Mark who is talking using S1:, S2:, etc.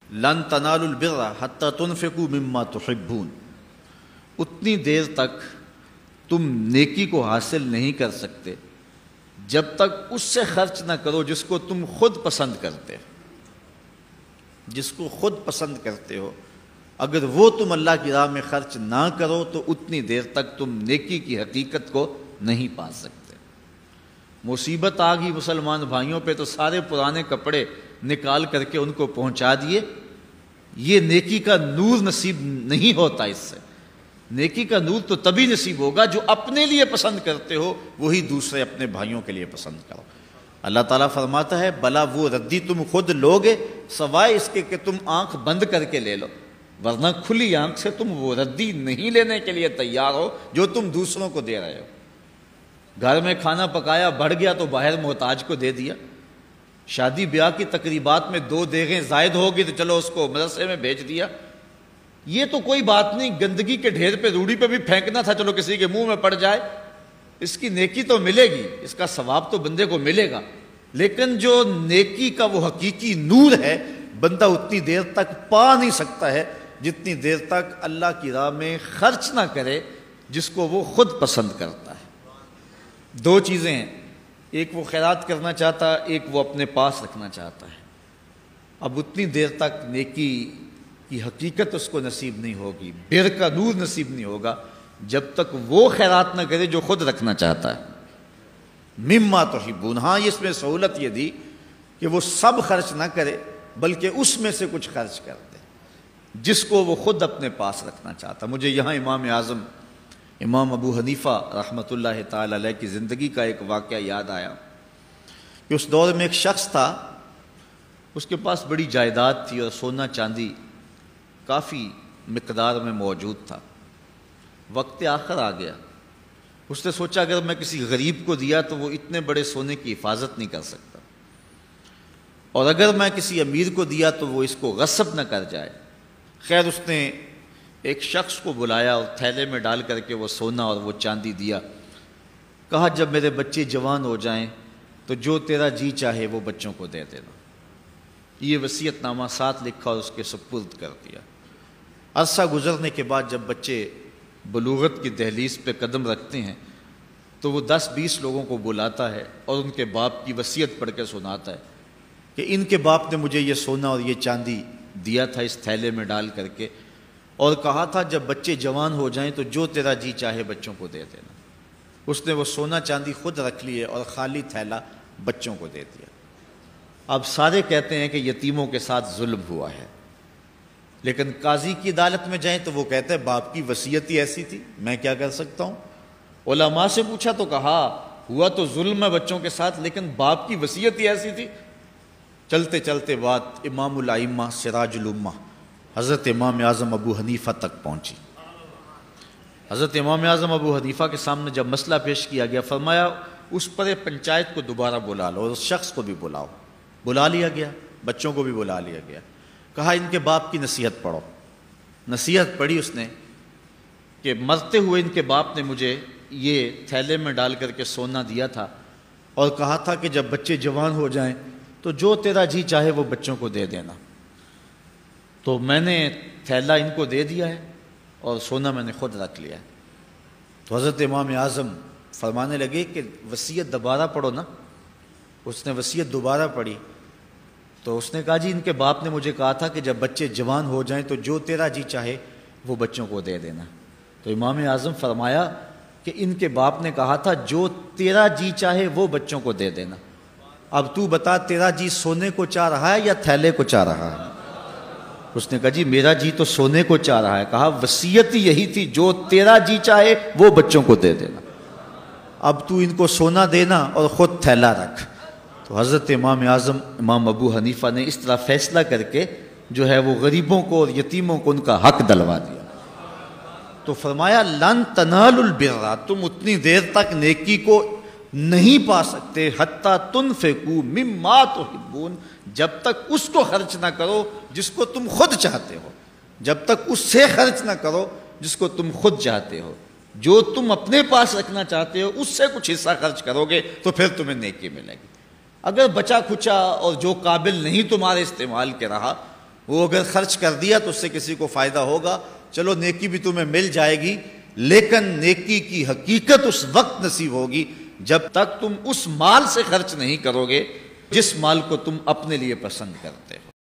S1: لن تنالوا البر حتى تنفقوا مما تحبون، اتنی دیر تک تم نیکی کو حاصل نہیں کر سکتے جب تک اس سے خرچ نہ کرو جس کو تم خود پسند کرتے ہو۔ جس کو خود پسند کرتے ہو اگر وہ تم اللہ کی راہ میں خرچ نہ کرو تو اتنی دیر تک تم نیکی کی حقیقت کو نہیں پا سکتے۔ مصیبت آ گئی مسلمان بھائیوں پہ تو سارے پرانے کپڑے نکال کر کے ان کو پہنچا دیے، یہ نیکی کا نور نصیب نہیں ہوتا۔ اس سے نیکی کا نور تو تبھی نصیب ہوگا جو اپنے لیے پسند کرتے ہو وہی دوسرے اپنے بھائیوں کے لیے پسند کرو۔ اللہ تعالیٰ فرماتا ہے بلا وہ ردی تم خود لوگے سوائے اس کے کہ تم آنکھ بند کر کے لے لو، ورنہ کھلی آنکھ سے تم وہ ردی نہیں لینے کے لیے تیار ہو جو تم دوسروں کو دے رہے ہو۔ گھر میں کھانا پکایا بڑھ گیا تو باہر محتاج کو دے دیا، شادی بیاہ کی تقریبات میں 2 دیگیں زائد ہوگی تو چلو اس کو مدرسے میں بھیج دیا، یہ تو کوئی بات نہیں، گندگی کے ڈھیر پہ روڑی پہ بھی پھینکنا تھا چلو کسی کے منہ میں پڑ جائے، اس کی نیکی تو ملے گی، اس کا ثواب تو بندے کو ملے گا، لیکن جو نیکی کا وہ حقیقی نور ہے بندہ اتنی دیر تک پا نہیں سکتا ہے جتنی دیر تک اللہ کی راہ میں خرچ نہ کرے جس کو وہ خود پسند کرتا ہے۔ 2 چیزیں ہیں، ایک وہ خیرات کرنا چاہتا ہے، ایک وہ اپنے پاس رکھنا چاہتا ہے۔ اب اتنی دیر تک نیکی کی حقیقت اس کو نصیب نہیں ہوگی، بر کا نور نصیب نہیں ہوگا جب تک وہ خیرات نہ کرے جو خود رکھنا چاہتا ہے۔ مما تحبون، ہاں اس میں سہولت یہ دی کہ وہ سب خرچ نہ کرے بلکہ اس میں سے کچھ خرچ کر دے جس کو وہ خود اپنے پاس رکھنا چاہتا۔ مجھے یہاں امام اعظم امام ابو حنیفہ رحمۃ اللہ تعالی علیہ کی زندگی کا ایک واقعہ یاد آیا کہ اس دور میں ایک شخص تھا، اس کے پاس بڑی جائیداد تھی اور سونا چاندی کافی مقدار میں موجود تھا۔ وقت آخر آ گیا، اس نے سوچا اگر میں کسی غریب کو دیا تو وہ اتنے بڑے سونے کی حفاظت نہیں کر سکتا، اور اگر میں کسی امیر کو دیا تو وہ اس کو غصب نہ کر جائے۔ خیر اس نے ایک شخص کو بلایا اور تھیلے میں ڈال کر کے وہ سونا اور وہ چاندی دیا، کہا جب میرے بچے جوان ہو جائیں تو جو تیرا جی چاہے وہ بچوں کو دے دینا۔ یہ وصیت نامہ ساتھ لکھا اور اس کے سپرد کر دیا۔ عرصہ گزرنے کے بعد جب بچے بلوغت کی دہلیز پہ قدم رکھتے ہیں تو وہ 10-20 لوگوں کو بلاتا ہے اور ان کے باپ کی وصیت پڑھ کے سناتا ہے کہ ان کے باپ نے مجھے یہ سونا اور یہ چاندی دیا تھا اس تھیلے میں ڈال کر کے، اور کہا تھا جب بچے جوان ہو جائیں تو جو تیرا جی چاہے بچوں کو دے دینا۔ اس نے وہ سونا چاندی خود رکھ لیے اور خالی تھیلا بچوں کو دے دیا۔ اب سارے کہتے ہیں کہ یتیموں کے ساتھ ظلم ہوا ہے، لیکن قاضی کی عدالت میں جائیں تو وہ کہتے ہیں باپ کی وصیت ہی ایسی تھی، میں کیا کر سکتا ہوں۔ علماء سے پوچھا تو کہا ہوا تو ظلم ہے بچوں کے ساتھ لیکن باپ کی وصیت ہی ایسی تھی۔ چلتے چلتے بات امام الائمہ سراج الامہ حضرت امام اعظم ابو حنیفہ تک پہنچی۔ حضرت امام اعظم ابو حنیفہ کے سامنے جب مسئلہ پیش کیا گیا فرمایا اس پر پنچایت کو دوبارہ بلا لو اور اس شخص کو بھی بلاؤ۔ بلا لیا گیا، بچوں کو بھی بلا لیا گیا، کہا ان کے باپ کی نصیحت پڑھو۔ نصیحت پڑھی اس نے کہ مرتے ہوئے ان کے باپ نے مجھے یہ تھیلے میں ڈال کر کے سونا دیا تھا اور کہا تھا کہ جب بچے جوان ہو جائیں تو جو تیرا جی چاہے وہ بچوں کو دے دینا، تو میں نے تھیلا ان کو دے دیا ہے اور سونا میں نے خود رکھ لیا ہے۔ تو حضرت امام اعظم فرمانے لگے کہ وصیت دوبارہ پڑھو نا۔ اس نے وصیت دوبارہ پڑھی تو اس نے کہا جی ان کے باپ نے مجھے کہا تھا کہ جب بچے جوان ہو جائیں تو جو تیرا جی چاہے وہ بچوں کو دے دینا۔ تو امام اعظم فرمایا کہ ان کے باپ نے کہا تھا جو تیرا جی چاہے وہ بچوں کو دے دینا، اب تو بتا تیرا جی سونے کو چاہ رہا ہے یا تھیلے کو چاہ رہا ہے؟ اس نے کہا جی میرا جی تو سونے کو چاہ رہا ہے۔ کہا وصیت ہی یہی تھی جو تیرا جی چاہے وہ بچوں کو دے دینا، اب تو ان کو سونا دینا اور خود تھیلا رکھ۔ تو حضرت امام اعظم امام ابو حنیفہ نے اس طرح فیصلہ کر کے جو ہے وہ غریبوں کو اور یتیموں کو ان کا حق دلوا دیا۔ تو فرمایا لن تنالوا البر، تم اتنی دیر تک نیکی کو نہیں پا سکتے حتی تنفقوا مما تحبون، جب تک اس کو خرچ نہ کرو جس کو تم خود چاہتے ہو، جب تک اس سے خرچ نہ کرو جس کو تم خود چاہتے ہو۔ جو تم اپنے پاس رکھنا چاہتے ہو اس سے کچھ حصہ خرچ کرو گے تو پھر تمہیں نیکی ملے گی۔ اگر بچا کھچا اور جو قابل نہیں تمہارے استعمال کے رہا وہ اگر خرچ کر دیا تو اس سے کسی کو فائدہ ہوگا، چلو نیکی بھی تمہیں مل جائے گی، لیکن نیکی کی حقیقت اس وقت نصیب ہوگی جب تک تم اس مال سے خرچ نہیں کرو گے جس مال کو تم اپنے لیے پسند کرتے ہو۔